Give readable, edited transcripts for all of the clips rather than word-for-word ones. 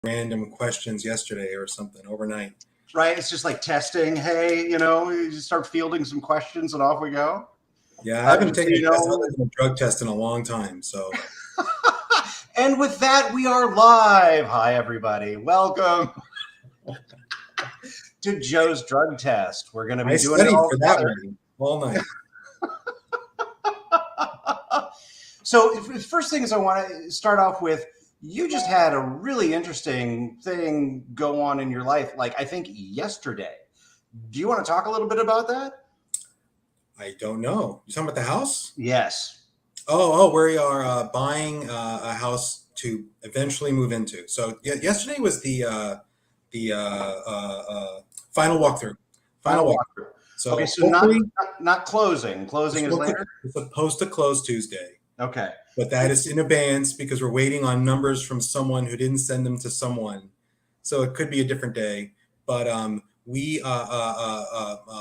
random questions yesterday or something overnight. Right? It's just like testing. Hey, you just start fielding some questions and off we go. Yeah, I haven't taken a test other than a drug test in a long time. So, and with that, we are live. Hi, everybody. Welcome to Joe's drug test. We're going to be doing it all for that one all night. So, the first thing is I want to start off with. You just had a really interesting thing go on in your life, like I think yesterday. Do you want to talk a little bit about that? I don't know. You talking about the house? Yes. Oh, we are buying a house to eventually move into. So yesterday was the final walkthrough. Final walkthrough. So okay, so not closing. Closing is later. It's supposed to close Tuesday. Okay. But that is in advance because we're waiting on numbers from someone who didn't send them to someone. So it could be a different day. But we probably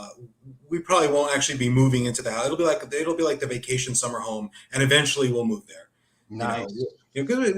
won't actually be moving into the house. It'll be like the vacation summer home, and eventually we'll move there. Nice. Because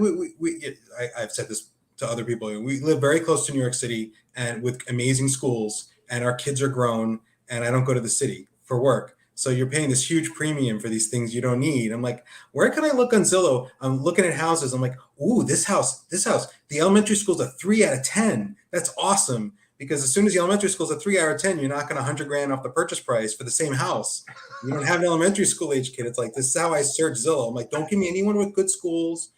I've said this to other people. We live very close to New York City and with amazing schools, and our kids are grown, and I don't go to the city for work. So you're paying this huge premium for these things you don't need. I'm like, where can I look on Zillow? I'm looking at houses. I'm like, ooh, this house. The elementary school's a 3 out of 10. That's awesome. Because as soon as the elementary school's a 3 out of 10, you're knocking $100,000 off the purchase price for the same house. You don't have an elementary school age kid. It's like, this is how I search Zillow. I'm like, don't give me anyone with good schools.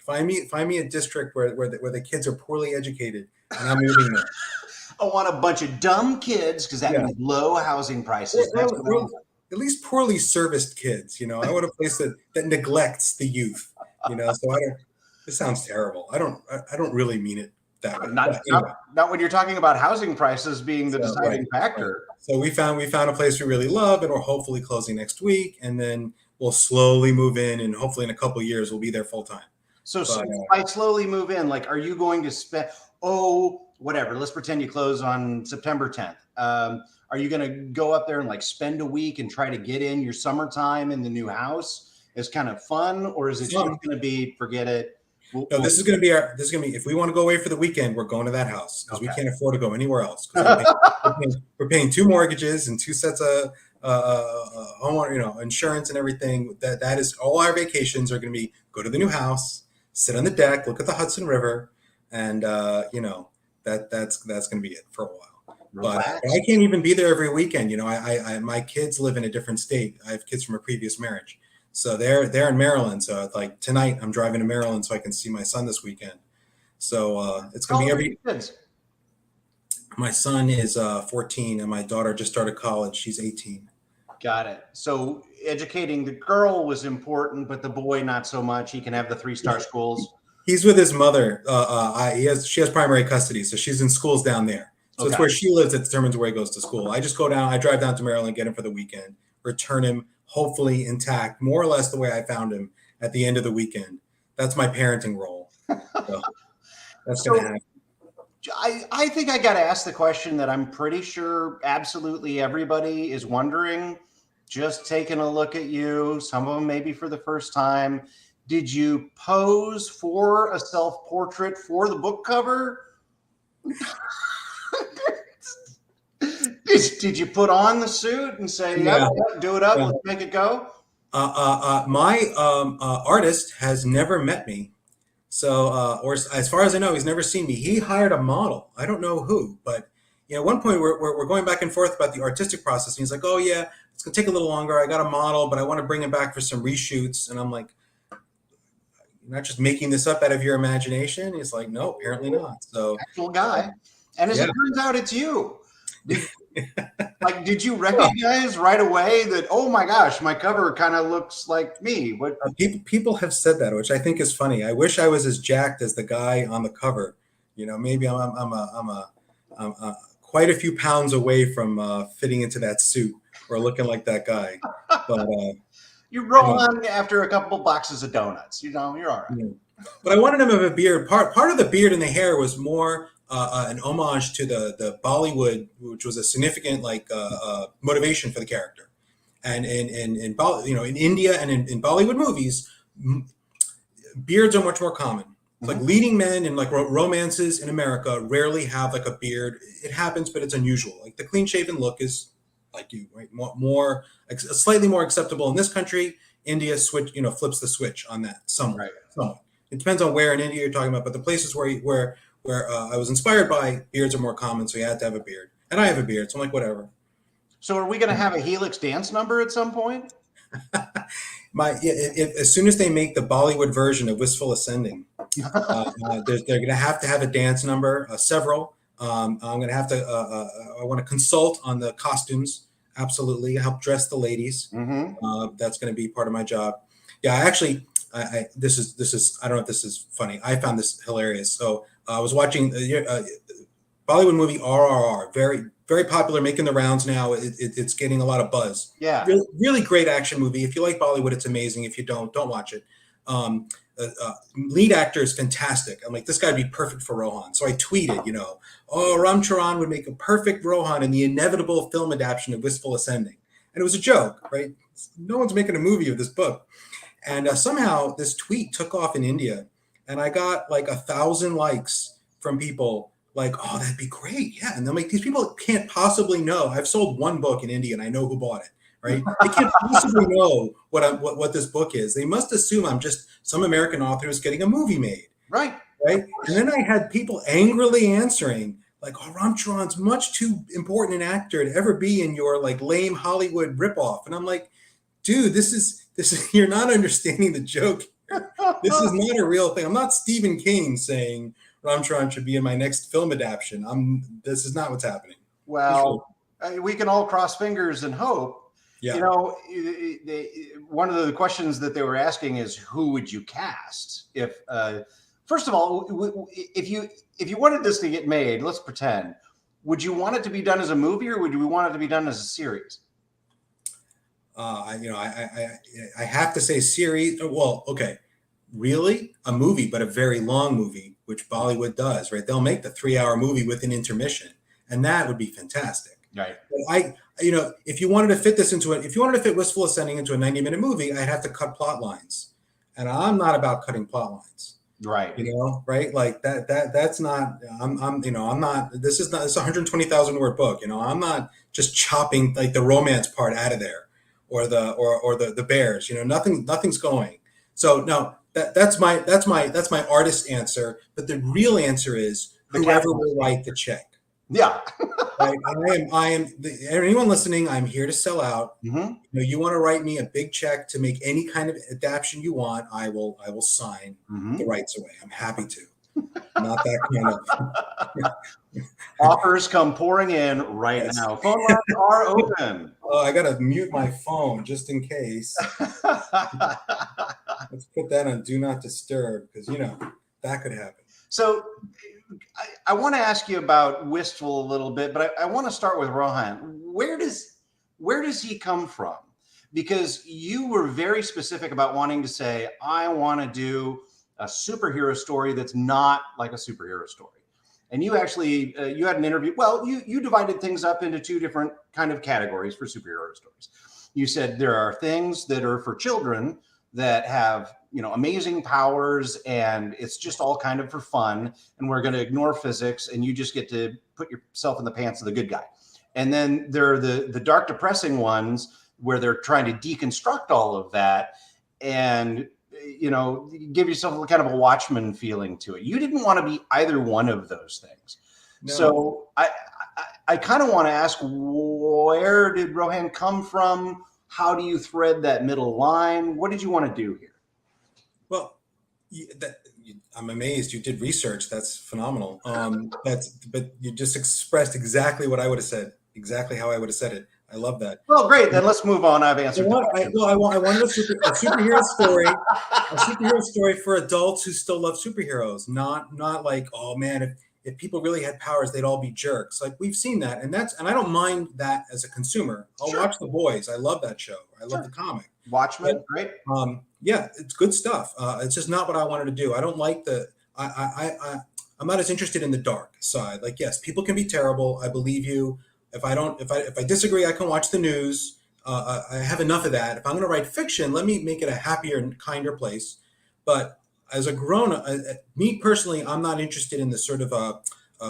Find me a district where the kids are poorly educated, and I'm moving there. I want a bunch of dumb kids because that means low housing prices. At least poorly serviced kids, I want a place that neglects the youth, so this sounds terrible. I don't really mean it that way. Not when you're talking about housing prices being the deciding factor. So we found a place we really love, and we're hopefully closing next week, and then we'll slowly move in, and hopefully in a couple of years we'll be there full time. So by slowly move in, like, are you going to spend, whatever, let's pretend you close on September 10th. Are you going to go up there and like spend a week and try to get in your summertime in the new house as kind of fun, or is it just going to be forget it? This is going to be if we want to go away for the weekend, we're going to that house because we can't afford to go anywhere else. We're paying 2 mortgages and 2 sets of homeowner, insurance and everything. That is all our vacations are going to be go to the new house, sit on the deck, look at the Hudson River, and that's going to be it for a while. But I can't even be there every weekend. My kids live in a different state. I have kids from a previous marriage. So they're in Maryland. So like tonight I'm driving to Maryland so I can see my son this weekend. So it's going to be kids. My son is 14 and my daughter just started college. She's 18. Got it. So educating the girl was important, but the boy not so much. He can have the 3-star schools. He's with his mother. She has primary custody, so she's in schools down there. So it's where she lives that determines where he goes to school. I just go down. I drive down to Maryland, get him for the weekend, return him hopefully intact, more or less the way I found him at the end of the weekend. That's my parenting role. So that's going to happen. I think I got to ask the question that I'm pretty sure absolutely everybody is wondering, just taking a look at you, some of them maybe for the first time. Did you pose for a self-portrait for the book cover? Did you put on the suit and say, do it up, let's make it go? My artist has never met me. So, or as far as I know, he's never seen me. He hired a model. I don't know who, but at one point we're going back and forth about the artistic process. And he's like, oh yeah, it's gonna take a little longer. I got a model, but I want to bring him back for some reshoots. And I'm like, you're not just making this up out of your imagination? He's like, no, apparently not. So actual guy. And as it turns out, it's you. Did you recognize right away that, oh my gosh, my cover kind of looks like me? What people have said that, which I think is funny. I wish I was as jacked as the guy on the cover. Maybe I'm quite a few pounds away from fitting into that suit or looking like that guy. But you roll on after a couple boxes of donuts. You're all right. Yeah. But I wanted him to have a beard. Part of the beard and the hair was more an homage to the Bollywood, which was a significant motivation for the character. And in India and in Bollywood movies, beards are much more common. It's like leading men in like romances in America rarely have like a beard. It happens, but it's unusual. Like the clean shaven look is like you, right? More slightly more acceptable in this country. India flips the switch on that somewhat. Right. Somewhat. It depends on where in India you're talking about, but the places where I was inspired by, beards are more common, so you had to have a beard, and I have a beard, so I'm like whatever. So are we going to have a Helix dance number at some point? As soon as they make the Bollywood version of Wistful Ascending, they're going to have a dance number, several. I'm going to have to. I want to consult on the costumes. Absolutely, help dress the ladies. That's going to be part of my job. Yeah, actually, this is. I don't know if this is funny. I found this hilarious. So I was watching Bollywood movie RRR, very popular, making the rounds now. It's getting a lot of buzz. Yeah, really great action movie. If you like Bollywood, it's amazing. If you don't watch it. Lead actor is fantastic. I'm like, this guy would be perfect for Rohan. So I tweeted, oh, Ram Charan would make a perfect Rohan in the inevitable film adaptation of Wistful Ascending. And it was a joke, right? No one's making a movie of this book. And somehow this tweet took off in India. And I got like 1,000 likes from people like, oh, that'd be great. Yeah. And I'm like, these people can't possibly know. I've sold one book in India and I know who bought it. Right? They can't possibly know what this book is. They must assume I'm just some American author who's getting a movie made. Right. And then I had people angrily answering, like, oh, Ram Charan's much too important an actor to ever be in your like lame Hollywood ripoff. And I'm like, dude, this is you're not understanding the joke. This is not a real thing. I'm not Stephen King saying Ram Charan should be in my next film adaptation. This is not what's happening. Well, we can all cross fingers and hope. Yeah. One of the questions that they were asking is, who would you cast? If first of all, if you wanted this to get made, let's pretend, would you want it to be done as a movie or would you want it to be done as a series? I have to say series. Well, okay, really a movie, but a very long movie, which Bollywood does, right? They'll make the 3-hour movie with an intermission, and that would be fantastic. Right. But if you wanted to fit Wistful Ascending into a 90-minute movie, I'd have to cut plot lines, and I'm not about cutting plot lines. Right. Right. Like that's not. I'm not. This is a 120,000 word book. I'm not just chopping like the romance part out of there, or the bears. Nothing's going. So no, that's my artist answer. But the real answer is whoever will write the check. Yeah. Right? Anyone listening, I'm here to sell out. You want to write me a big check to make any kind of adaptation you want, I will sign the rights away. I'm happy to. Not that kind of offers come pouring in right now. Phone lines are open. Oh, I gotta mute my phone just in case. Let's put that on do not disturb because that could happen. So I want to ask you about Wistful a little bit, but I want to start with Rohan. Where does he come from? Because you were very specific about wanting to say, I want to do a superhero story that's not like a superhero story. And you actually, you had an interview. Well, you divided things up into two different kind of categories for superhero stories. You said there are things that are for children that have amazing powers and it's just all kind of for fun and we're going to ignore physics and you just get to put yourself in the pants of the good guy. And then there are the dark depressing ones where they're trying to deconstruct all of that and give yourself kind of a Watchmen feeling to it. You didn't want to be either one of those things. No. So I kind of want to ask, where did Rohan come from? How do you thread that middle line? What did you want to do here? Well, I'm amazed you did research. That's phenomenal. But you just expressed exactly what I would have said, exactly how I would have said it. I love that. Well, great. Then let's move on. I've answered. I wanted a superhero story for adults who still love superheroes. Not like, oh man, if people really had powers, they'd all be jerks. Like we've seen that, and I don't mind that as a consumer. I'll watch The Boys. I love that show. I love the comic. Watchmen, right? Yeah, it's good stuff. It's just not what I wanted to do. I don't like I'm not as interested in the dark side. Like, yes, people can be terrible. I believe you. If I disagree, I can watch the news. I have enough of that. If I'm going to write fiction, let me make it a happier and kinder place. But as a grown up, me personally, I'm not interested in the sort of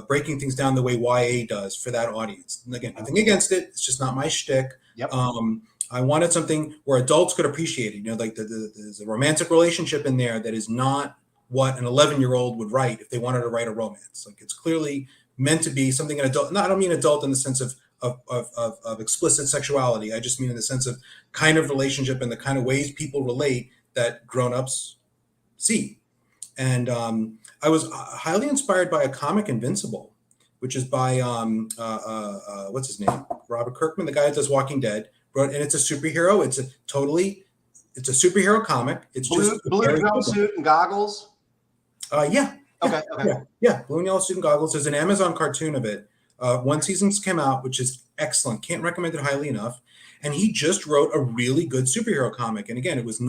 breaking things down the way YA does for that audience. And again, nothing against it. It's just not my shtick. Yep. I wanted something where adults could appreciate it. You know, like there's a romantic relationship in there that is not what an 11-year-old would write if they wanted to write a romance. Like it's clearly meant to be something an adult. No, I don't mean adult in the sense of explicit sexuality. I just mean in the sense of kind of relationship and the kind of ways people relate that grown-ups see. And I was highly inspired by a comic, Invincible, which is by what's his name, Robert Kirkman, the guy that does Walking Dead. And it's a superhero. It's a superhero comic. It's blue jumpsuit and goggles. Yeah. Okay. Yeah. Blue and yellow suit and goggles. There's an Amazon cartoon of it. One season's came out, which is excellent. Can't recommend it highly enough. And he just wrote a really good superhero comic. And again, it was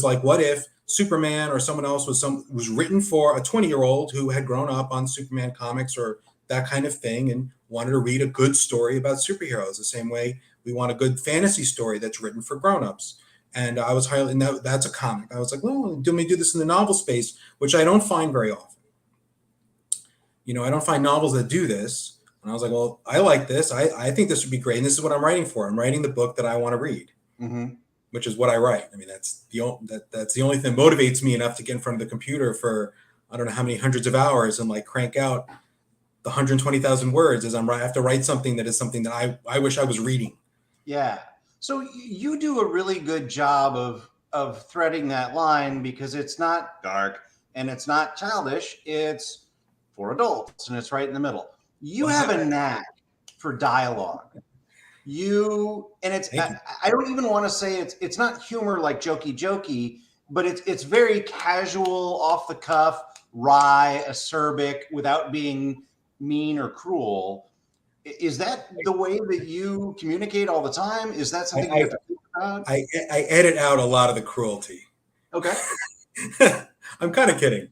like, what if Superman or someone else was written for a 20-year-old who had grown up on Superman comics or that kind of thing and wanted to read a good story about superheroes the same way we want a good fantasy story that's written for grown-ups. And I was highly, and that's a comic. I was like, well, do we do this in the novel space, which I don't find very often. You know, I don't find novels that do this. And I was like, well, I like this. I think this would be great. And this is what I'm writing for. I'm writing the book that I want to read, which is what I write. I mean, that's the only thing that motivates me enough to get in front of the computer for, I don't know how many hundreds of hours and like crank out the 120,000 words as I have to write something that is something that I wish I was reading. Yeah. So you do a really good job of threading that line because it's not dark and it's not childish. It's for adults and it's right in the middle. You have a knack for dialogue. I don't even want to say it's not humor like jokey, but it's very casual, off the cuff, wry, acerbic, without being mean or cruel. Is that the way that you communicate all the time? Is that something you have to think about? I edit out a lot of the cruelty. Okay. I'm kind of kidding.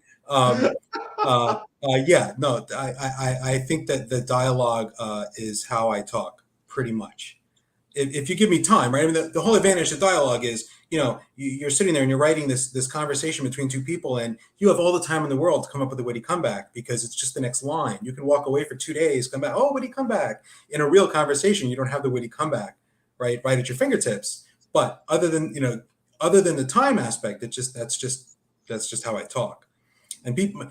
Yeah, no, I think that the dialogue is how I talk pretty much. If you give me time, right? I mean, the whole advantage of dialogue is, you know, you're sitting there and you're writing this conversation between two people and you have all the time in the world to come up with a witty comeback because it's just the next line. You can walk away for 2 days, come back, oh, witty comeback. In a real conversation, you don't have the witty comeback, right at your fingertips. But other than the time aspect, that's just how I talk. And people,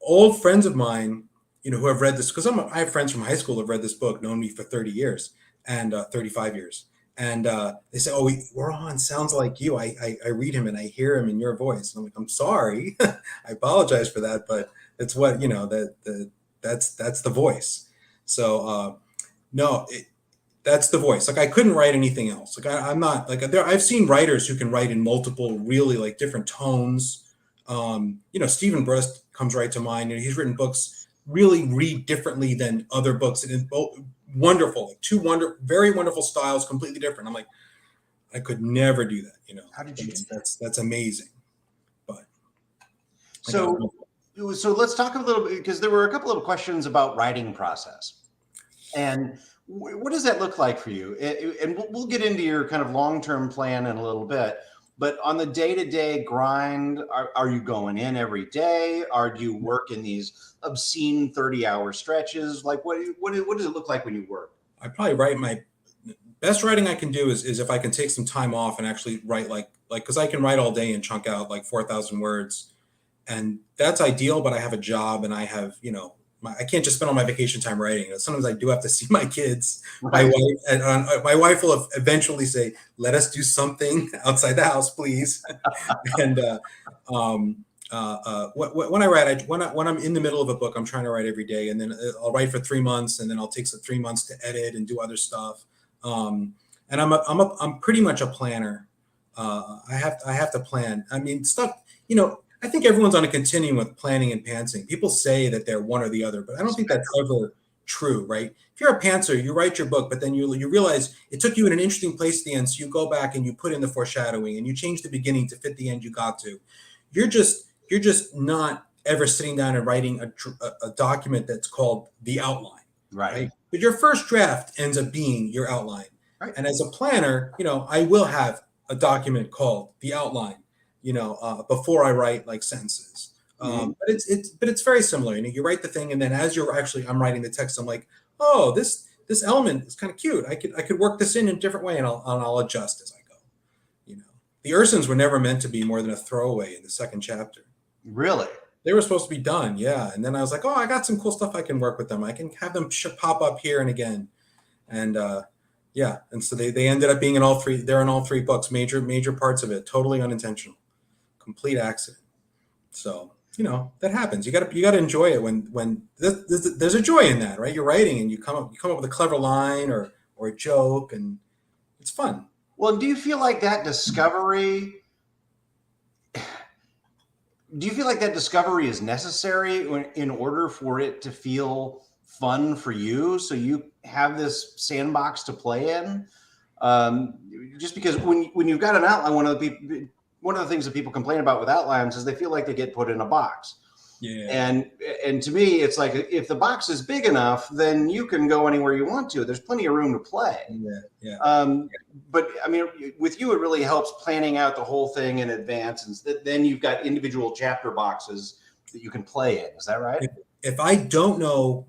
old friends of mine, you know, who have read this, because I have friends from high school who have read this book, known me for 30 years and 35 years. And they say, oh, Warren sounds like you. I read him and I hear him in your voice. And I'm like, I'm sorry. I apologize for that, but it's what, you know, that's the voice. So no, that's the voice. Like I couldn't write anything else. Like I'm not like I've seen writers who can write in multiple really like different tones. You know, Stephen Brust comes right to mind. You know, he's written books really read differently than other books. And both wonderful, like two very wonderful styles, completely different. I'm like, I could never do that. You know, how did you do that? That's amazing. But so let's talk a little bit because there were a couple of questions about writing process, and what does that look like for you? And we'll get into your kind of long-term plan in a little bit. But on the day-to-day grind, are you going in every day? Do you work in these obscene 30-hour stretches? Like what does it look like when you work? I probably write my best writing I can do is if I can take some time off and actually write like because I can write all day and chunk out like 4,000 words, and that's ideal. But I have a job and I have, you know, I can't just spend all my vacation time writing. Sometimes I do have to see my kids. Right. My wife will eventually say, "Let us do something outside the house, please." And when I write, when I'm in the middle of a book, I'm trying to write every day, and then I'll write for 3 months, and then I'll take 3 months to edit and do other stuff. And I'm pretty much a planner. I have to plan. I mean, stuff, you know. I think everyone's on a continuum with planning and pantsing. People say that they're one or the other, but I don't think that's ever true, right? If you're a pantser, you write your book, but then you realize it took you in an interesting place at the end, so you go back and you put in the foreshadowing and you change the beginning to fit the end you got to. You're just not ever sitting down and writing a document that's called the outline, right? But your first draft ends up being your outline. Right. And as a planner, you know, I will have a document called the outline. before I write like sentences. But it's very similar. You write the thing, and then as I'm writing the text, I'm like, oh, this element is kind of cute. I could work this in a different way, and I'll adjust as I go. The Ursins were never meant to be more than a throwaway in the second chapter. Really? They were supposed to be done, yeah. And then I was like, oh, I got some cool stuff I can work with them. I can have them pop up here and again, and yeah. And so they ended up being in all three. They're in all three books, major parts of it, totally unintentional, complete accident. So that happens. You got to enjoy it when there's a joy in that, right? You're writing and you come up with a clever line or a joke, and it's fun. Well, do you feel like that discovery? Do you feel like that discovery is necessary in order for it to feel fun for you? So you have this sandbox to play in. Just because when you've got an outline, one of the things that people complain about with outlines is they feel like they get put in a box. Yeah. And to me, it's like, if the box is big enough, then you can go anywhere you want to. There's plenty of room to play. Yeah. But I mean, with you, it really helps planning out the whole thing in advance, and then you've got individual chapter boxes that you can play in. Is that right? If I don't know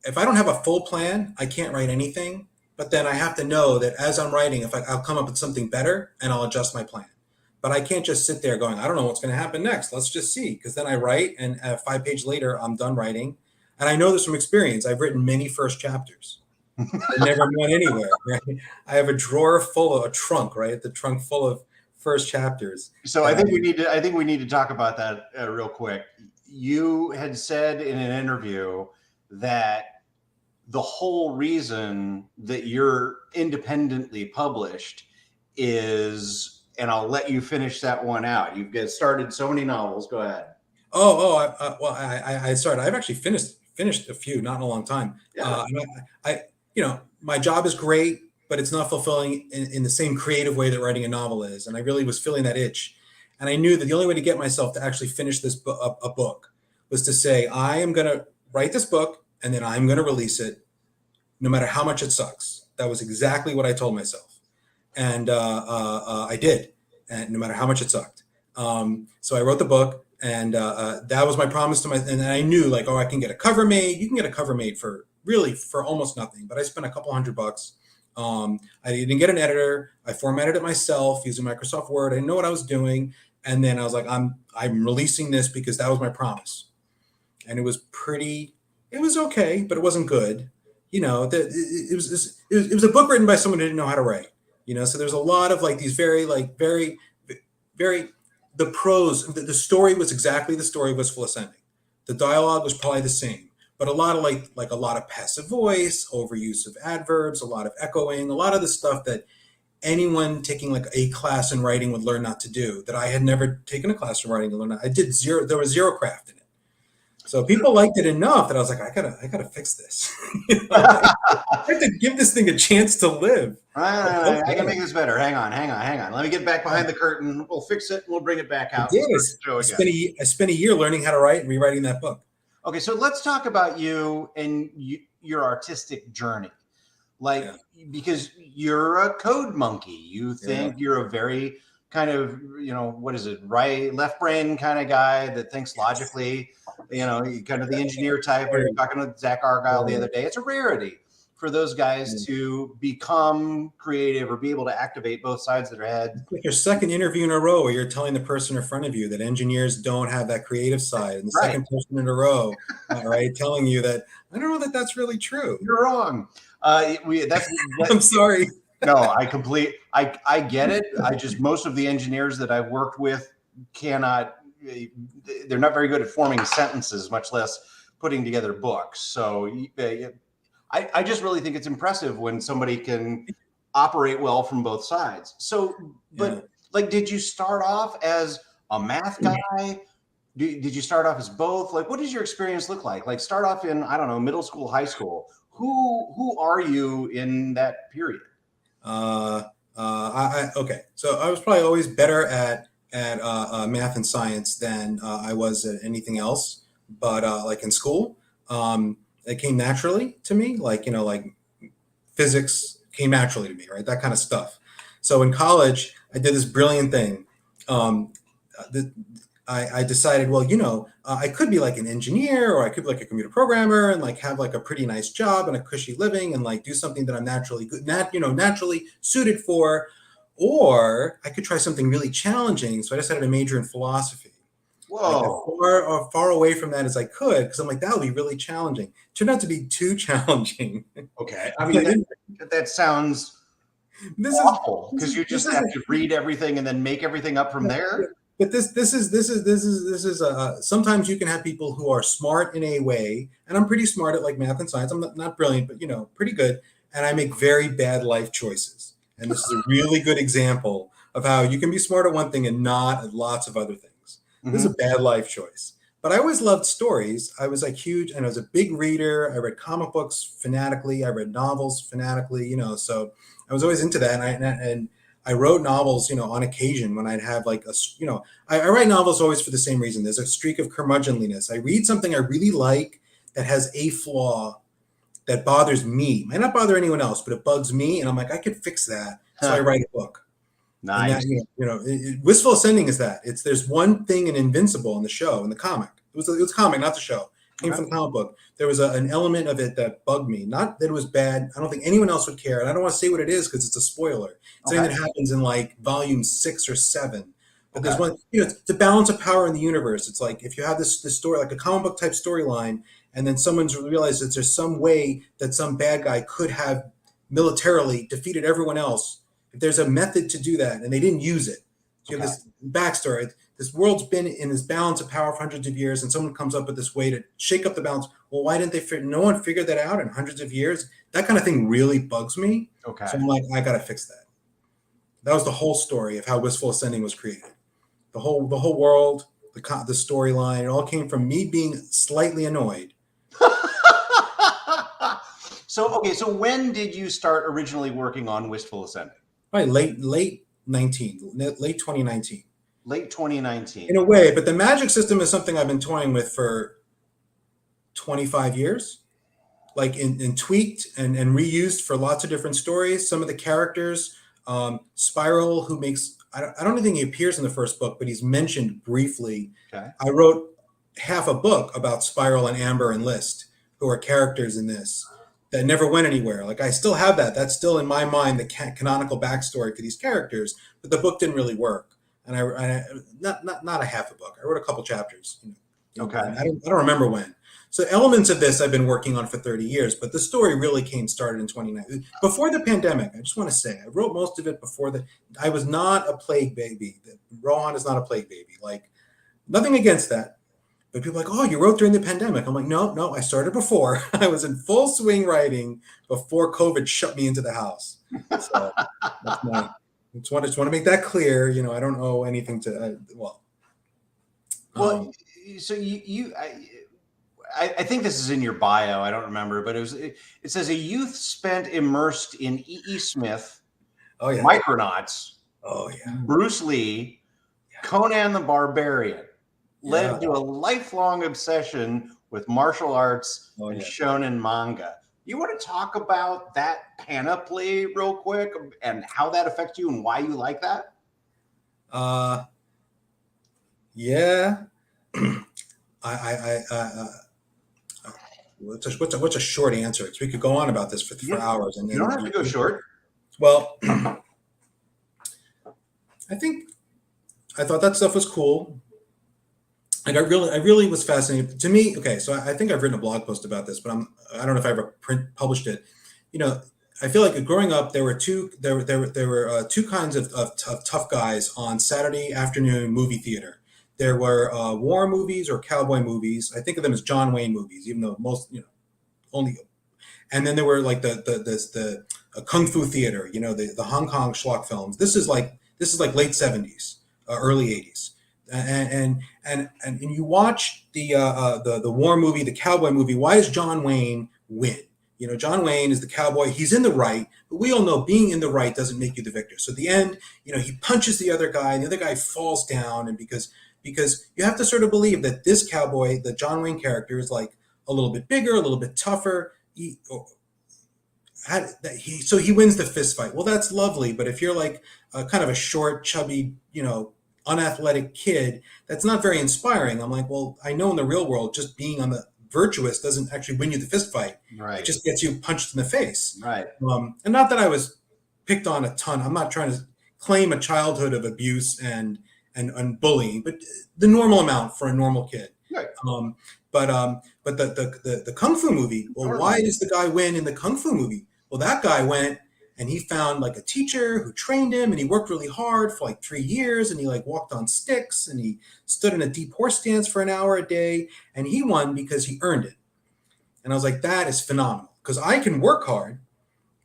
if I don't have a full plan, I can't write anything. But then I have to know that as I'm writing, I'll come up with something better and I'll adjust my plan. But I can't just sit there going, I don't know what's going to happen next. Let's just see. Because then I write, and 5 pages later, I'm done writing. And I know this from experience. I've written many first chapters. I never went anywhere. Right? I have a trunk, right? The trunk full of first chapters. So I think we need to talk about that real quick. You had said in an interview that the whole reason that you're independently published is, and I'll let you finish that one out. You've started so many novels. Go ahead. I started. I've actually finished a few, not in a long time. Yeah. My job is great, but it's not fulfilling in the same creative way that writing a novel is. And I really was feeling that itch. And I knew that the only way to get myself to actually finish this a book was to say, I am going to write this book, and then I'm going to release it, no matter how much it sucks. That was exactly what I told myself. And I did, and no matter how much it sucked. So I wrote the book, and that was my promise to and I knew, like, I can get a cover made. You can get a cover made for almost nothing, but I spent a couple $100. I didn't get an editor. I formatted it myself using Microsoft Word. I didn't know what I was doing. And then I was like, I'm releasing this because that was my promise. And it was okay, but it wasn't good. It was a book written by someone who didn't know how to write. So there's a lot of like these very the prose. The story was exactly the story of Wistful Ascending. The dialogue was probably the same, but a lot of like a lot of passive voice, overuse of adverbs, a lot of echoing, a lot of the stuff that anyone taking like a class in writing would learn not to do. That I had never taken a class in writing to learn. I did zero. There was zero craft in it. So people liked it enough that I was like, I gotta fix this. I have to give this thing a chance to live. I can make this better. Hang on. Let me get back behind the curtain. We'll fix it and we'll bring it back out. I spent a year learning how to write and rewriting that book. Okay, so let's talk about you and your artistic journey. Because you're a code monkey. You think you're a very kind of, right, left brain kind of guy that thinks logically, kind of the engineer type. We were talking with Zach Argyle the other day. It's a rarity for those guys to become creative or be able to activate both sides of their head. It's like your second interview in a row where you're telling the person in front of you that engineers don't have that creative side, and the second person in a row, right, telling you that I don't know that that's really true. You're wrong. I'm sorry. No, I get it. Most of the engineers that I've worked with they're not very good at forming sentences, much less putting together books. So I just really think it's impressive when somebody can operate well from both sides. So, but did you start off as a math guy? Did you start off as both? Like, what does your experience look like? Like, start off in, I don't know, middle school, high school. Who are you in that period? Okay. So I was probably always better at math and science than I was at anything else. But like in school, it came naturally to me. Like physics came naturally to me, right? That kind of stuff. So in college, I did this brilliant thing. the, I decided, well, I could be like an engineer, or I could be like a computer programmer and like have like a pretty nice job and a cushy living and like do something that I'm naturally good, naturally suited for, or I could try something really challenging. So I decided to major in philosophy, like as Whoa. far away from that as I could, because I'm like, that'll be really challenging. Turned out to be too challenging. Okay. I mean, that sounds this is awful this because is you this just is have to read everything and then make everything up from there. but this is sometimes you can have people who are smart in a way, and I'm pretty smart at like math and science. I'm not brilliant, but pretty good, and I make very bad life choices. And this is a really good example of how you can be smart at one thing and not at lots of other things. This is Mhm. a bad life choice. But I always loved stories. I was like huge, and I was a big reader. I read comic books fanatically. I read novels fanatically. So I was always into that. And I wrote novels, on occasion when I'd have like I write novels always for the same reason. There's a streak of curmudgeonliness. I read something I really like that has a flaw that bothers me. Might not bother anyone else, but it bugs me, and I'm like, I could fix that. So I Huh. write a book. And that, Nice. Wistful Ascending is that. There's one thing in Invincible in the show, in the comic. It was comic, not the show. It came Okay. from the comic book. There was an element of it that bugged me. Not that it was bad. I don't think anyone else would care, and I don't want to say what it is because it's a spoiler. It's Okay. something that happens in like volume 6 or 7. But there's Okay. one. It's the balance of power in the universe. It's like if you have this story, like a comic book type storyline, and then someone's realized that there's some way that some bad guy could have militarily defeated everyone else. If there's a method to do that, and they didn't use it. So you have this backstory. This world's been in this balance of power for hundreds of years, and someone comes up with this way to shake up the balance. Well, why didn't they? No one figured that out in hundreds of years. That kind of thing really bugs me. Okay. So I'm like, I gotta fix that. That was the whole story of how Wistful Ascending was created. The whole world, the storyline, it all came from me being slightly annoyed. So when did you start originally working on Wistful Ascending? Right, late 2019. Late 2019. In a way, but the magic system is something I've been toying with for 25 years, like in tweaked and reused for lots of different stories. Some of the characters, Spiral, who makes, I don't even think he appears in the first book, but he's mentioned briefly. Okay. I wrote half a book about Spiral and Amber and List, who are characters in this that never went anywhere. Like I still have that. That's still in my mind the canonical backstory for these characters, but the book didn't really work. And I not a half a book. I wrote a couple chapters. Okay. I don't remember when. So elements of this I've been working on for 30 years, but the story really started in 2019. Before the pandemic, I just want to say, I wrote most of it before I was not a plague baby. Rohan is not a plague baby. Like, nothing against that. But people are like, oh, you wrote during the pandemic. I'm like, no, I started before. I was in full swing writing before COVID shut me into the house. So that's my, just want to make that clear. I don't owe anything to, Well, so I think this is in your bio. I don't remember, but it says a youth spent immersed in E.E. Smith, oh yeah, Micronauts, oh yeah, Bruce Lee, Conan the Barbarian, led to a lifelong obsession with martial arts and shonen manga. You want to talk about that panoply real quick and how that affects you and why you like that? Yeah. What's a short answer? Because we could go on about this for hours. And you don't have to go short. Well, I thought that stuff was cool. Like I really was fascinated. To me, okay, so I think I've written a blog post about this, but I don't know if I ever published it. I feel like growing up, there were two kinds of tough guys on Saturday afternoon movie theater. There were war movies or cowboy movies. I think of them as John Wayne movies, even though most only. And then there were like the kung fu theater, the Hong Kong schlock films. This is like late 70s, early 80s. And you watch the war movie, the cowboy movie. Why does John Wayne win? John Wayne is the cowboy. He's in the right, but we all know being in the right doesn't make you the victor. So at the end, he punches the other guy, and the other guy falls down. And because you have to sort of believe that this cowboy, the John Wayne character, is like a little bit bigger, a little bit tougher. So he wins the fist fight. Well, that's lovely, but if you're like kind of a short, chubby, unathletic kid, that's not very inspiring. I'm like, well, I know in the real world, just being on the virtuous doesn't actually win you the fist fight. It Right. just gets you punched in the face. Right. And not that I was picked on a ton. I'm not trying to claim a childhood of abuse and bullying, but the normal amount for a normal kid. Right. But the kung fu movie. Well, why does the guy win in the kung fu movie? Well, that guy went and he found like a teacher who trained him, and he worked really hard for like 3 years, and he like walked on sticks, and he stood in a deep horse stance for an hour a day, and he won because he earned it. And I was like, that is phenomenal, because I can work hard,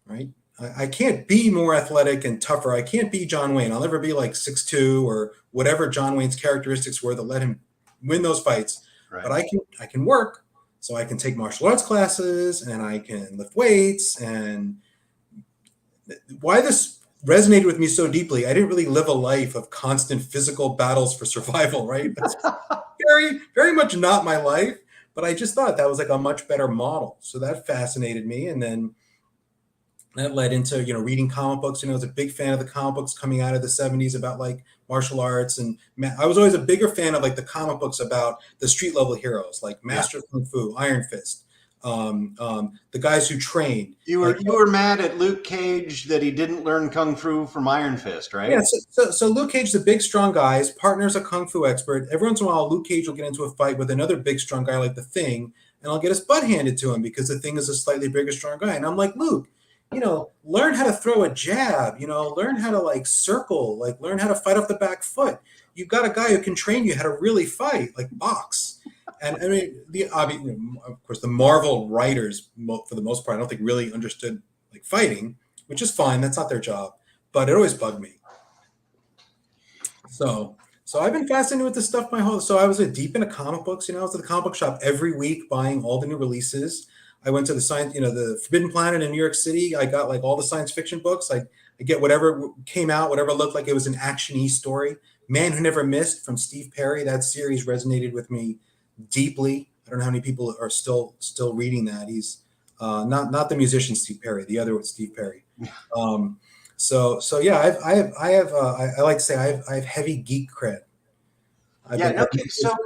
right? I can't be more athletic and tougher. I can't be John Wayne. I'll never be like 6'2" or whatever John Wayne's characteristics were that let him win those fights. Right. But I can work, so I can take martial arts classes, and I can lift weights. And why this resonated with me so deeply, I didn't really live a life of constant physical battles for survival, right? That's very, very much not my life. But I just thought that was like a much better model. So that fascinated me. And then that led into, reading comic books. I was a big fan of the comic books coming out of the 70s about like martial arts. And I was always a bigger fan of like the comic books about the street level heroes, like Master of Kung Fu, Iron Fist, the guys who trained. You were mad at Luke Cage that he didn't learn Kung Fu from Iron Fist, right? Yeah, so Luke Cage, the big strong guy, his partner's a Kung Fu expert. Every once in a while, Luke Cage will get into a fight with another big strong guy like the Thing, and I'll get his butt handed to him because the Thing is a slightly bigger, strong guy. And I'm like, Luke, learn how to throw a jab, learn how to like circle, like learn how to fight off the back foot. You've got a guy who can train you how to really fight, like box. And I mean, of course, the Marvel writers, for the most part, I don't think really understood like fighting, which is fine. That's not their job, but it always bugged me. So I've been fascinated with this stuff so I was deep into comic books. I was at the comic book shop every week buying all the new releases. I went to the the Forbidden Planet in New York City. I got like all the science fiction books. I get whatever came out, whatever looked like it was an action-y story. Man Who Never Missed from Steve Perry. That series resonated with me deeply. I don't know how many people are still reading that. He's not the musician Steve Perry, the other Steve Perry. So yeah, I like to say I have heavy geek cred.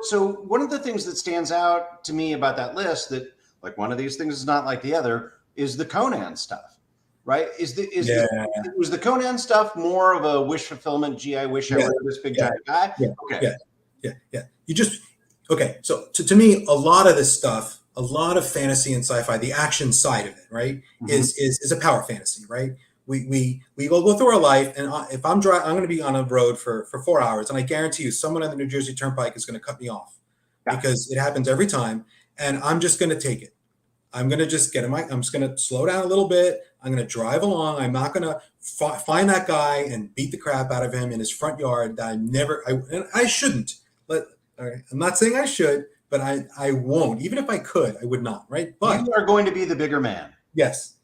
So one of the things that stands out to me about that list, that like one of these things is not like the other, is the Conan stuff, right? Was the Conan stuff more of a wish fulfillment? Gee, I wish I were this big giant guy. Yeah. Okay. Yeah. So to me, a lot of this stuff, a lot of fantasy and sci-fi, the action side of it, right, is a power fantasy, right? We go through our life, and if I'm going to be on a road for 4 hours, and I guarantee you, someone on the New Jersey Turnpike is going to cut me off because it happens every time, and I'm just going to take it. I'm going to just I'm just going to slow down a little bit. I'm going to drive along. I'm not going to find that guy and beat the crap out of him in his front yard. That I shouldn't. All right, I'm not saying I should, but I won't. Even if I could, I would not. Right? But you are going to be the bigger man. Yes.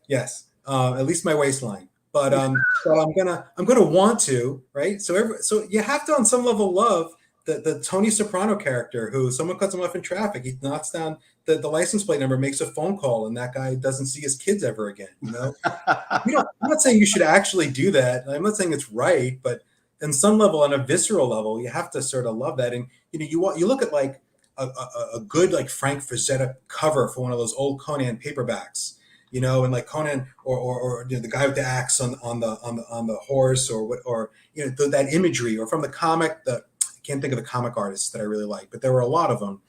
At least my waistline. But I'm gonna want to. Right? So you have to, on some level, love the Tony Soprano character, who someone cuts him off in traffic. He knocks down the license plate number, makes a phone call, and that guy doesn't see his kids ever again. I'm not saying you should actually do that. I'm not saying it's right, but on some level, on a visceral level, you have to sort of love that. And you look at like a good like Frank Frazetta cover for one of those old Conan paperbacks, and like Conan or the guy with the axe on the horse, or that imagery, or from the comic. I can't think of the comic artists that I really like, but there were a lot of them.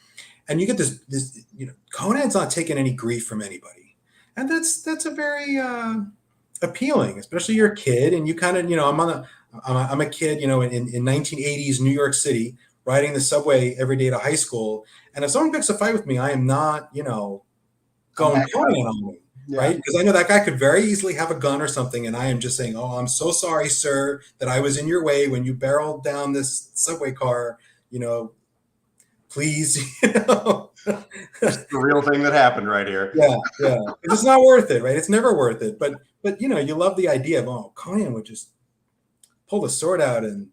And you get this Conan's not taking any grief from anybody, and that's a very appealing, especially you're a kid and you kind of I'm a kid in 1980s New York City, riding the subway every day to high school, and if someone picks a fight with me, I am not going Conan on me, right? Because I know that guy could very easily have a gun or something, and I am just saying, oh, I'm so sorry, sir, that I was in your way when you barreled down this subway car, please. It's the real thing that happened right here. Yeah. It's not worth it, right? It's never worth it. But you love the idea of, Conan would just pull the sword out and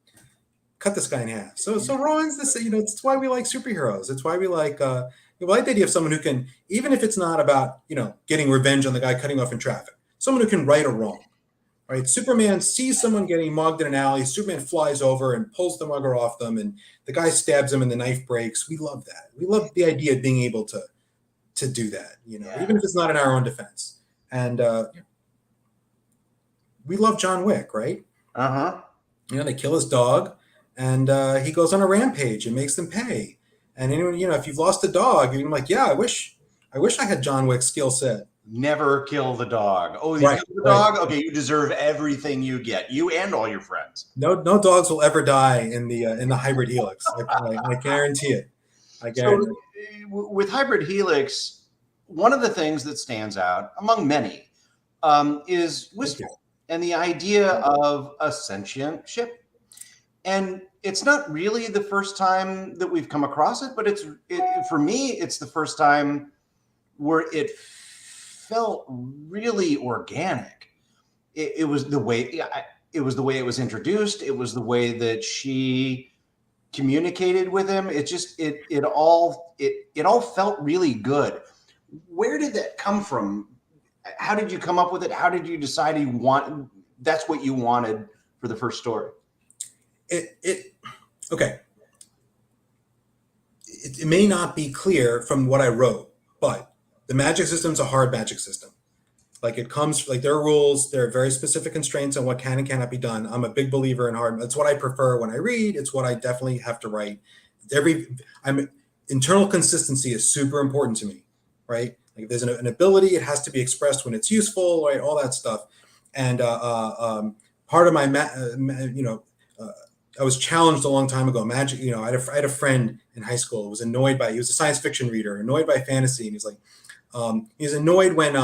cut this guy in half. So Ron's this, it's why we like superheroes. It's why we like the idea of someone who can, even if it's not about, getting revenge on the guy cutting off in traffic, someone who can right a wrong, right? Superman sees someone getting mugged in an alley. Superman flies over and pulls the mugger off them, and the guy stabs him, and the knife breaks. We love that. We love the idea of being able to do that, Yeah. even if it's not in our own defense. And we love John Wick, right? Uh-huh. They kill his dog, and he goes on a rampage and makes them pay. And anyone, if you've lost a dog, you're like, yeah, I wish I had John Wick's skill set. Never kill the dog. Oh, you Right, killed the right. dog? Okay, you deserve everything you get. You and all your friends. No dogs will ever die in the hybrid Helix. I guarantee it. I guarantee. With hybrid Helix, one of the things that stands out among many is Wistful and the idea of a sentient ship. And it's not really the first time that we've come across it, but for me, it's the first time where it felt really organic. It was the way it was introduced. It was the way that she communicated with him. It all felt really good. Where did that come from? How did you come up with it? How did you decide that's what you wanted for the first story? Okay. It may not be clear from what I wrote, but the magic system's a hard magic system. Like there are rules, there are very specific constraints on what can and cannot be done. I'm a big believer in hard. It's what I prefer when I read. It's what I definitely have to write. Internal consistency is super important to me, right? Like if there's an ability, it has to be expressed when it's useful, right? All that stuff. And part of my, I was challenged a long time ago. Magic, I had a friend in high school who was he was a science fiction reader, annoyed by fantasy, and he's like, he was annoyed when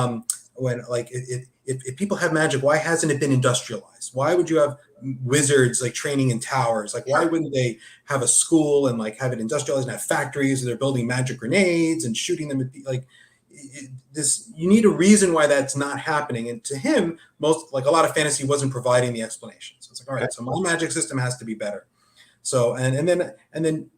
like if people have magic, why hasn't it been industrialized? Why would you have wizards like training in towers? Like why wouldn't they have a school and like have it industrialized and have factories where they're building magic grenades and shooting them at you need a reason why that's not happening. And to him, a lot of fantasy wasn't providing the explanation. So it's like, all right, so my magic system has to be better. So and then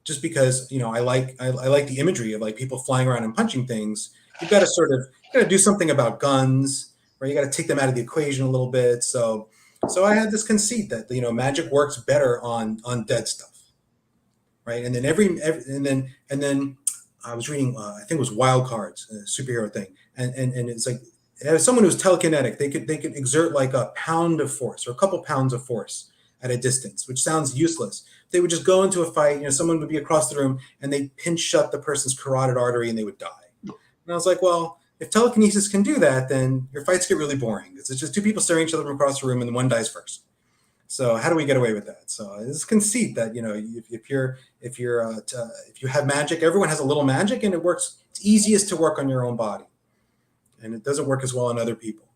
just because I like the imagery of like people flying around and punching things, you've got to do something about guns, right? You got to take them out of the equation a little bit. So I had this conceit that magic works better on dead stuff, right? And then and then I was reading, I think it was Wild Cards, a superhero thing, and it's like as someone who's telekinetic, they could exert like a pound of force or a couple pounds of force at a distance, which sounds useless. They would just go into a fight. Someone would be across the room and they pinch shut the person's carotid artery and they would die. And I was like, well, if telekinesis can do that, then your fights get really boring. It's just two people staring at each other from across the room and one dies first. So how do we get away with that? So this conceit that if you have magic, everyone has a little magic, and it works. It's easiest to work on your own body, and it doesn't work as well on other people.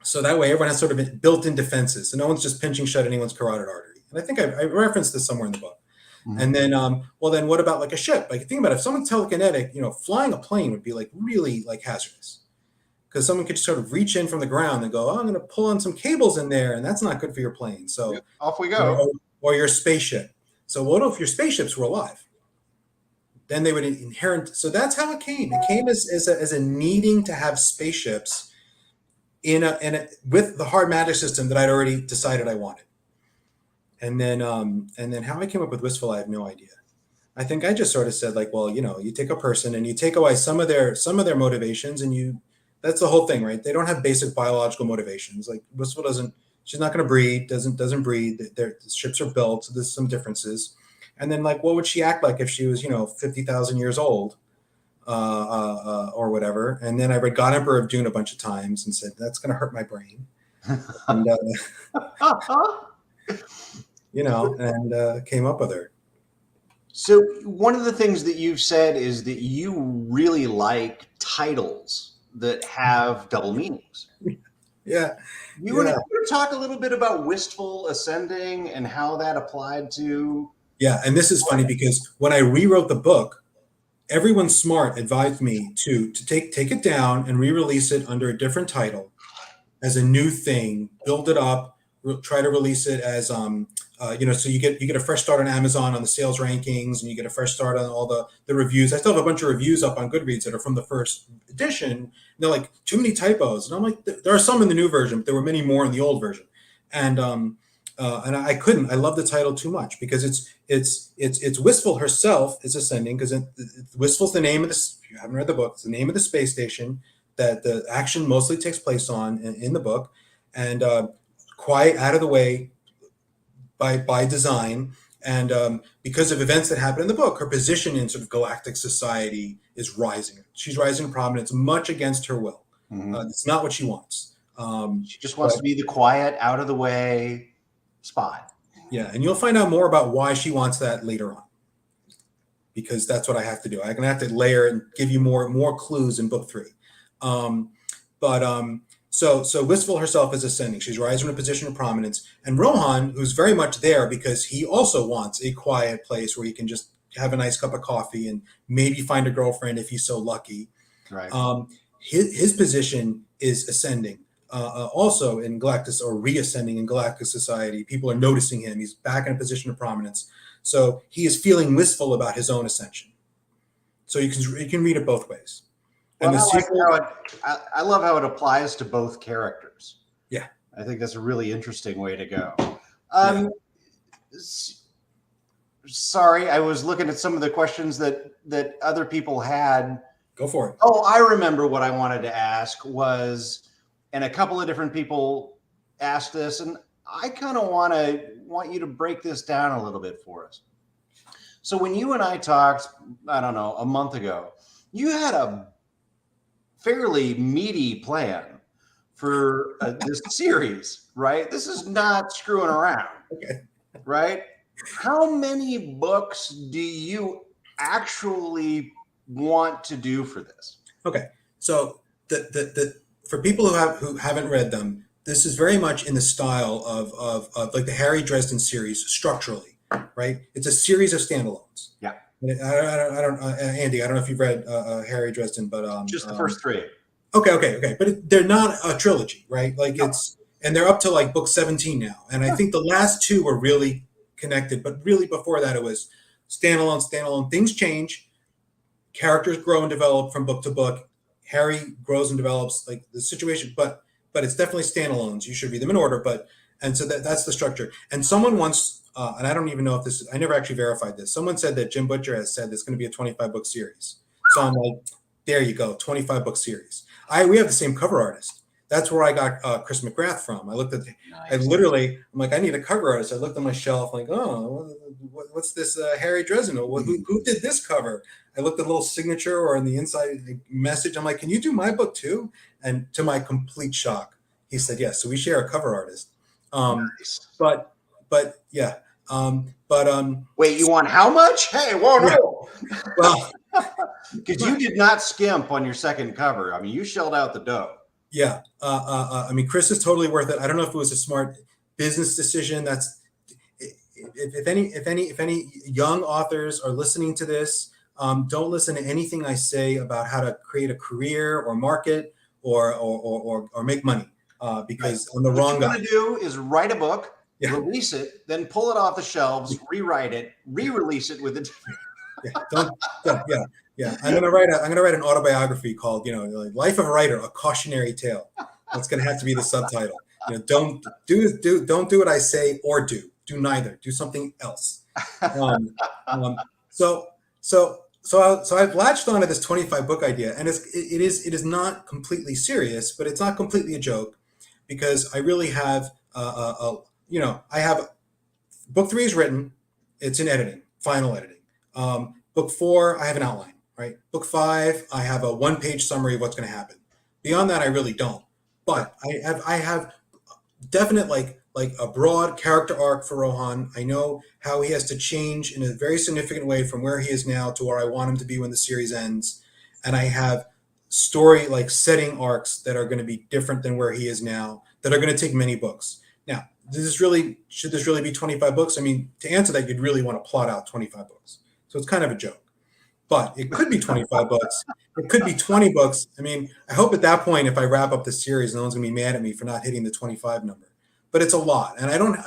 So that way, everyone has sort of built-in defenses, so no one's just pinching shut anyone's carotid artery. And I think I referenced this somewhere in the book. Mm-hmm. And then, then what about like a ship? Like think about it, if someone's telekinetic, flying a plane would be like really like hazardous. Because someone could sort of reach in from the ground and go, oh, I'm going to pull on some cables in there, and that's not good for your plane. So off we go. Or your spaceship. So what if your spaceships were alive? Then they would inherit. So that's how it came. It came as a needing to have spaceships with the hard magic system that I'd already decided I wanted. And then how I came up with Wistful, I have no idea. I think I just sort of said like, well, you take a person and you take away some of their motivations, and that's the whole thing, right? They don't have basic biological motivations. Like Wistful she's not going to breed, doesn't breed. The ships are built, so there's some differences. And then like, what would she act like if she was, 50,000 years old or whatever? And then I read God Emperor of Dune a bunch of times and said, that's going to hurt my brain. And, came up with her. So one of the things that you've said is that you really like titles that have double meanings. Yeah. You want to talk a little bit about Wistful Ascending and how that applied to? Yeah, and this is funny because when I rewrote the book, everyone smart advised me to take it down and re-release it under a different title as a new thing, build it up, try to release it as So you get a fresh start on Amazon on the sales rankings, and you get a fresh start on all the reviews. I still have a bunch of reviews up on Goodreads that are from the first edition. And they're like, too many typos, and I'm like, there are some in the new version, but there were many more in the old version. And I couldn't. I love the title too much because it's Wistful herself is ascending, because Wistful's the name of this. If you haven't read the book, it's the name of the space station that the action mostly takes place on in the book, and quiet, out of the way by design, and because of events that happen in the book, her position in sort of galactic society is rising. She's rising in prominence, much against her will. It's not what she wants. She just wants to be the quiet, out of the way spot. Yeah, and you'll find out more about why she wants that later on, because that's what I have to do. I'm gonna have to layer and give you more clues in book 3. So Wistful herself is ascending. She's rising in a position of prominence, and Rohan, who's very much there because he also wants a quiet place where he can just have a nice cup of coffee and maybe find a girlfriend if he's so lucky. Right. His position is ascending. Also in Galactus, or reascending in Galactic society. People are noticing him. He's back in a position of prominence. So he is feeling wistful about his own ascension. So you can read it both ways. Well, I love how it applies to both characters. Yeah. I think that's a really interesting way to go. Sorry, I was looking at some of the questions that other people had. Go for it. Oh, I remember what I wanted to ask was, and a couple of different people asked this, and I kind of want you to break this down a little bit for us. So when you and I talked, I don't know, a month ago, you had a fairly meaty plan for this series, right? This is not screwing around, Okay. right? How many books do you actually want to do for this? Okay. So the for people who haven't read them, this is very much in the style of like the Harry Dresden series structurally, right? It's a series of standalones. Yeah. I don't Andy, I don't know if you've read Harry Dresden, but just the first 3. Okay. But they're not a trilogy, right? Like and they're up to like book 17 now. And I think the last 2 were really connected, but really before that it was standalone. Things change. Characters grow and develop from book to book. Harry grows and develops, like the situation, but it's definitely standalones. You should read them in order, and so that's the structure. And someone once, and I don't even know if this is, I never actually verified this. Someone said that Jim Butcher has said it's going to be a 25-book series. So I'm like, there you go, 25-book series. We have the same cover artist. That's where I got Chris McGrath from. I looked at, I'm like, I need a cover artist. I looked on my shelf, like, oh, what's this Harry Dresden? Who did this cover? I looked at a little signature or in the inside message. I'm like, can you do my book too? And to my complete shock, he said yes. So we share a cover artist. Nice. But yeah. Wait, you want how much? Hey, whoa, no. Well, because you did not skimp on your second cover. I mean, you shelled out the dough. Yeah. I mean, Chris is totally worth it. I don't know if it was a smart business decision. That's if any young authors are listening to this, don't listen to anything I say about how to create a career or market or make money, because I'm the wrong guy. What you're going to do is write a book, release it, then pull it off the shelves, rewrite it, re-release it with it. I'm gonna write an autobiography called, like Life of a Writer, a cautionary tale. That's gonna have to be the subtitle. Don't do what I say or do neither. Do something else. So I've latched onto this 25-book idea, and it is not completely serious, but it's not completely a joke, because I really have I have book 3 is written, it's in editing, final editing. Book 4, I have an outline, right? Book 5, I have a 1-page summary of what's going to happen. Beyond that, I really don't. But I have definite like a broad character arc for Rohan. I know how he has to change in a very significant way from where he is now to where I want him to be when the series ends. And I have story like setting arcs that are going to be different than where he is now, that are going to take many books. Now, should this really be 25 books? I mean, to answer that, you'd really want to plot out 25 books. So it's kind of a joke, but it could be 25 books. It could be 20 books. I mean, I hope at that point, if I wrap up the series, no one's gonna be mad at me for not hitting the 25 number. but it's a lot. And I don't,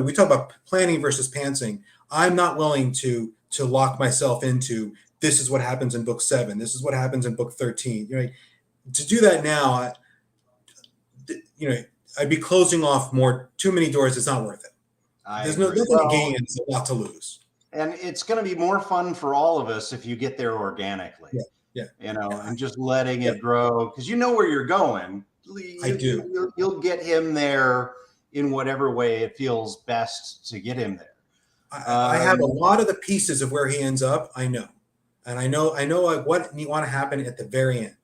we talk about planning versus pantsing. I'm not willing to lock myself into, this is what happens in book 7. This is what happens in book 13. To do that now, I'd be closing off too many doors. It's not worth it. There's nothing to gain. It's a lot to lose. And it's going to be more fun for all of us if you get there organically. Yeah. And just letting it grow, because you know where you're going. I do. You'll get him there in whatever way it feels best to get him there. I have a lot of the pieces of where he ends up. I know, and I know like what you want to happen at the very end,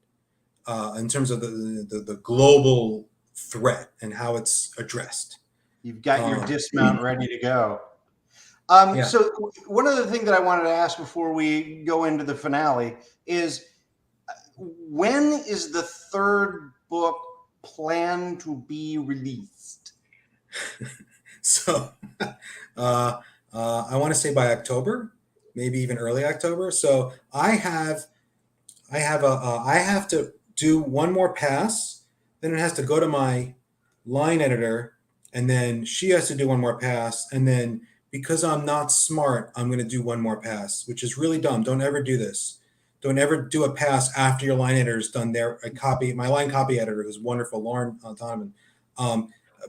in terms of the global threat and how it's addressed. You've got your dismount ready to go. So one other thing that I wanted to ask before we go into the finale is, when is the 3rd book planned to be released? So I want to say by October, maybe even early October. So I have to do one more pass, then it has to go to my line editor, and then she has to do one more pass, and then because I'm not smart, I'm going to do one more pass, which is really dumb. Don't ever do this. Don't ever do a pass after your line editor is done my line copy editor, who's wonderful, Lauren Donovan.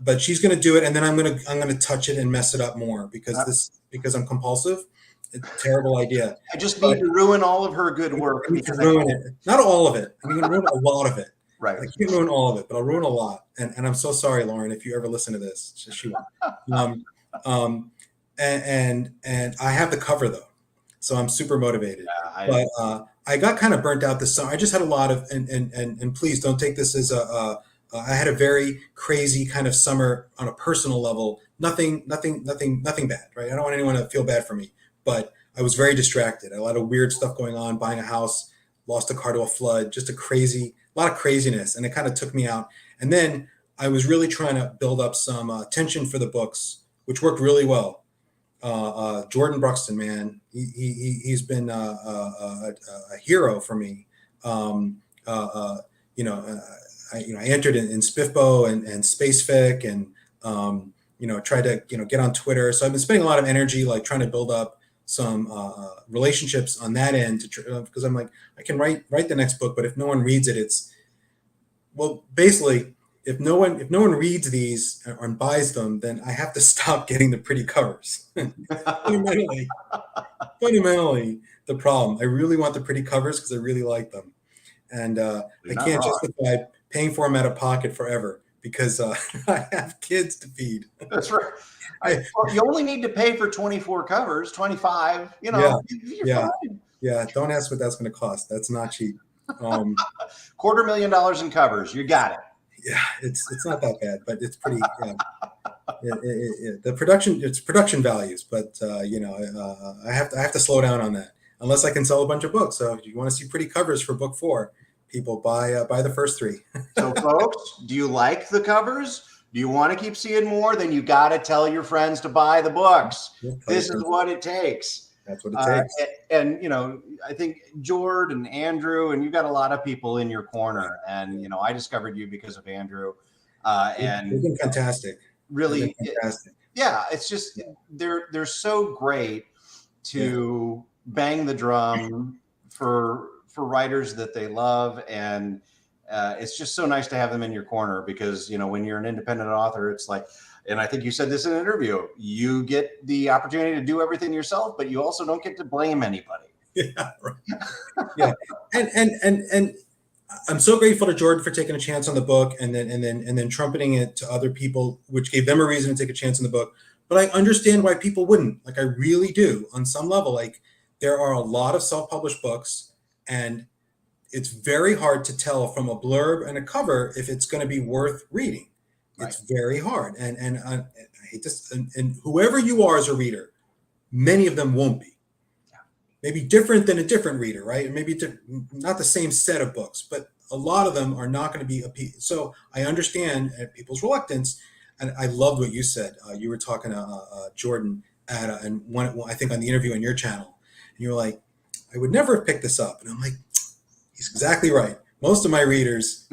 But she's going to do it, and then I'm going to touch it and mess it up more because I'm compulsive. It's a terrible idea. I just need to ruin all of her good work. I need to ruin it. Not all of it. I'm going to ruin a lot of it. Right. I can't ruin all of it, but I'll ruin a lot. And I'm so sorry, Lauren, if you ever listen to this. She won't. And I have the cover though, so I'm super motivated. But I got kind of burnt out this summer. I just had a lot of and please don't take this as I had a very crazy kind of summer on a personal level. Nothing bad, right? I don't want anyone to feel bad for me, but I was very distracted. A lot of weird stuff going on, buying a house, lost a car to a flood, just a lot of craziness, and it kind of took me out. And then I was really trying to build up some tension for the books, which worked really well. Jordan Bruxton, man, he's been a hero for me. I entered in Spiffbo and SpaceFic, and tried to get on Twitter. So I've been spending a lot of energy like trying to build up some relationships on that end because I'm like, I can write the next book, but if no one reads it, basically if no one reads these or buys them, then I have to stop getting the pretty covers. fundamentally the problem. I really want the pretty covers because I really like them, and I can't justify paying for them out of pocket forever because I have kids to feed. That's right. You only need to pay for 24 covers, 25. You're fine. Yeah. Don't ask what that's going to cost. That's not cheap. $250,000 in covers. You got it. Yeah, it's not that bad, but it's pretty. The production, it's production values, but I have to slow down on that unless I can sell a bunch of books. So if you want to see pretty covers for book 4, people buy the first 3. So folks, do you like the covers? Do you want to keep seeing more? Then you got to tell your friends to buy the books. This is what it takes. That's what it takes. And I think Jord and Andrew, and you got a lot of people in your corner. And I discovered you because of Andrew. And they've been fantastic. Really, fantastic. It's just they're so great to bang the drum for writers that they love, and it's just so nice to have them in your corner because when you're an independent author, it's like. And I think you said this in an interview, you get the opportunity to do everything yourself, but you also don't get to blame anybody. Yeah. Right. Yeah. And I'm so grateful to Jordan for taking a chance on the book and then trumpeting it to other people, which gave them a reason to take a chance on the book. But I understand why people wouldn't. Like I really do on some level. Like there are a lot of self-published books and it's very hard to tell from a blurb and a cover if it's going to be worth reading. It's very hard, and I hate this. And whoever you are as a reader, many of them won't be. Maybe different than a different reader, right? Maybe not the same set of books, but a lot of them are not going to be So I understand people's reluctance, and I loved what you said. You were talking to Jordan and I think on the interview on your channel, and you were like, "I would never have picked this up," and I'm like, "He's exactly right." Most of my readers,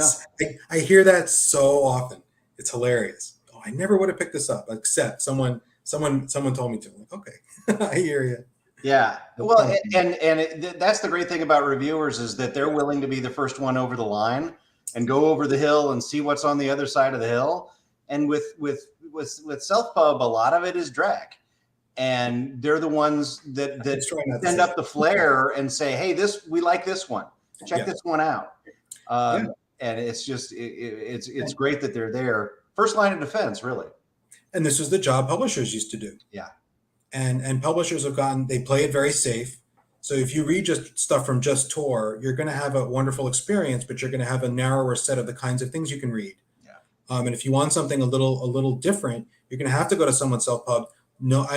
I hear that so often. It's hilarious. Oh, I never would have picked this up, except someone told me to. I'm like, okay, I hear you. Yeah. Well, that's the great thing about reviewers is that they're willing to be the first one over the line and go over the hill and see what's on the other side of the hill. And with self-pub, a lot of it is drag. And they're the ones that send up the flare and say, hey, we like this one. Check this one out. And it's just, it's great that they're there. First line of defense, really. And this is the job publishers used to do. Yeah. And publishers they play it very safe. So if you read just stuff from Just Tor, you're going to have a wonderful experience, but you're going to have a narrower set of the kinds of things you can read. Yeah. And if you want something a little different, you're going to have to go to someone's self-pub. No,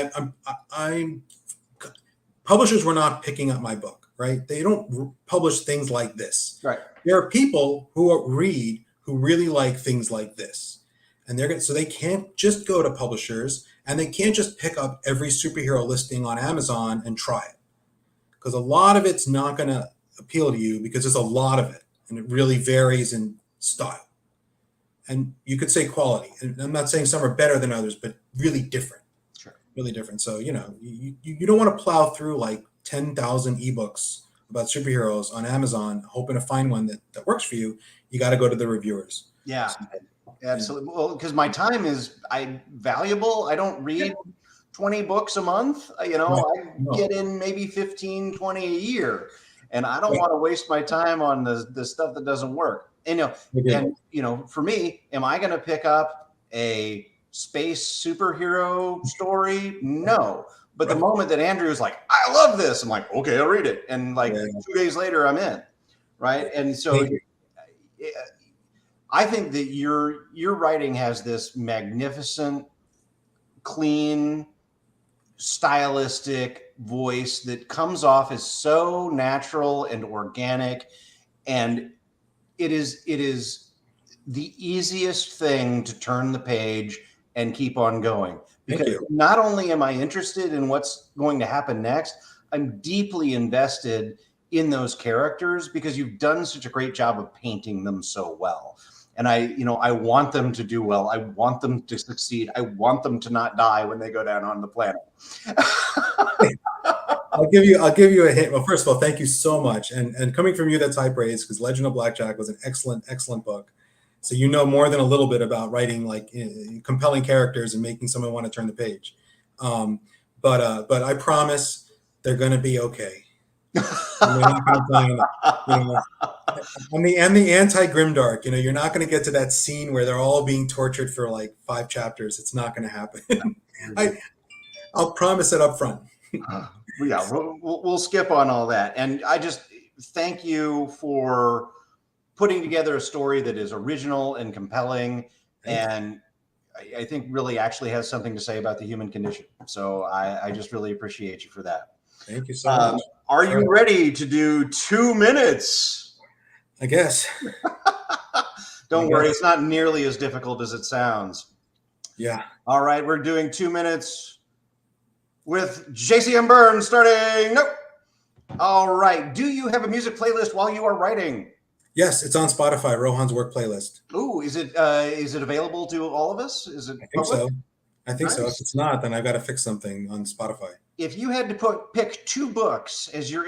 publishers were not picking up my book, right? They don't publish things like this. Right. There are people who really like things like this. And so they can't just go to publishers, and they can't just pick up every superhero listing on Amazon and try it, because a lot of it's not going to appeal to you because there's a lot of it, and it really varies in style. And you could say quality, and I'm not saying some are better than others, but really different. Sure. Really different. So, you don't want to plow through like 10,000 ebooks about superheroes on Amazon, hoping to find one that works for you. You got to go to the reviewers. Yeah. So, absolutely. Well, because my time is valuable. I don't read 20 books a month. I get in maybe 15, 20 a year. And I don't want to waste my time on the stuff that doesn't work. And for me, am I going to pick up a space superhero story? No. But the moment that Andrew is like, I love this, I'm like, okay, I'll read it. And 2 days later, I'm in. Right. And so I think that your writing has this magnificent, clean, stylistic voice that comes off as so natural and organic. And it is the easiest thing to turn the page and keep on going. Because not only am I interested in what's going to happen next, I'm deeply invested in those characters because you've done such a great job of painting them so well. And I want them to do well. I want them to succeed. I want them to not die when they go down on the planet. I'll give you a hint. Well, first of all, thank you so much. And coming from you, that's high praise, because Legend of Blackjack was an excellent, excellent book. So you know more than a little bit about writing compelling characters and making someone want to turn the page. But I promise they're going to be okay. And the anti-grimdark, you're not going to get to that scene where they're all being tortured for like 5 chapters. It's not going to happen. I'll promise it up front. We'll skip on all that. And I just thank you for putting together a story that is original and compelling. And I think really actually has something to say about the human condition. So I just really appreciate you for that. Thank you so much. Are you ready to do 2 minutes? I guess. Don't worry, it's not nearly as difficult as it sounds. Yeah. All right, we're doing 2 minutes with JCM Berne starting. Nope. All right. Do you have a music playlist while you are writing? Yes, it's on Spotify, Rohan's work playlist. Ooh, is it available to all of us? Is it? I think so. I think so. If it's not, then I've got to fix something on Spotify. If you had to pick 2 books as your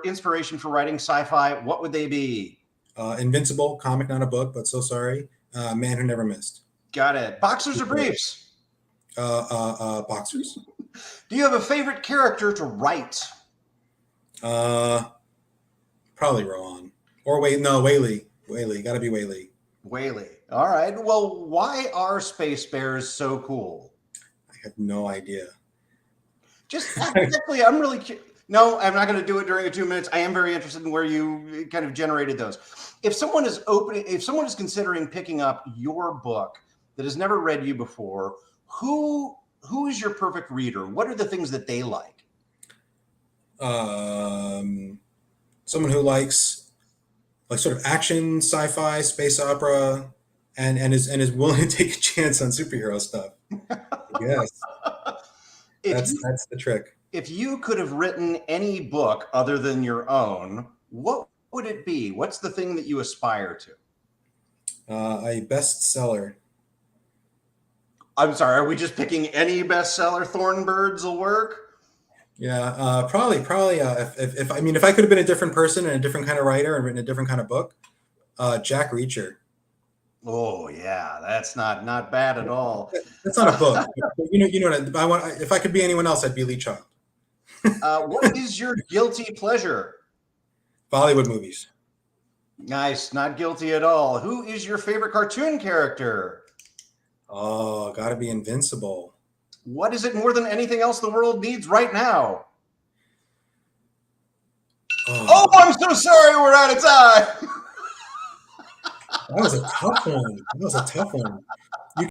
inspiration for writing sci-fi, what would they be? Invincible, comic, not a book, but so sorry. Man Who Never Missed. Got it. Boxers or briefs? Boxers. Do you have a favorite character to write? Probably Rohan. Or Whaley. Got to be Whaley. Whaley. All right. Well, why are space bears so cool? I have no idea. Just actually, I'm really curious. No, I'm not going to do it during the 2 minutes. I am very interested in where you kind of generated those. If someone is considering picking up your book that has never read you before, who is your perfect reader? What are the things that they like? Someone who likes sort of action, sci-fi, space opera, and is willing to take a chance on superhero stuff. Yes. That's the trick. If you could have written any book other than your own, what would it be? What's the thing that you aspire to? A bestseller. I'm sorry. Are we just picking any bestseller? Thornbirds will work. Yeah, probably. If I mean, if I could have been a different person and a different kind of writer and written a different kind of book, Jack Reacher. Oh yeah, that's not bad at all. That's not a book, but you know what I want. If I could be anyone else, I'd be Lee Child. What is your guilty pleasure? Bollywood movies. Nice, not guilty at all. Who is your favorite cartoon character? Oh, gotta be Invincible. What is it more than anything else the world needs right now? Oh, Oh, I'm so sorry, we're out of time. that was a tough one. That was a tough one.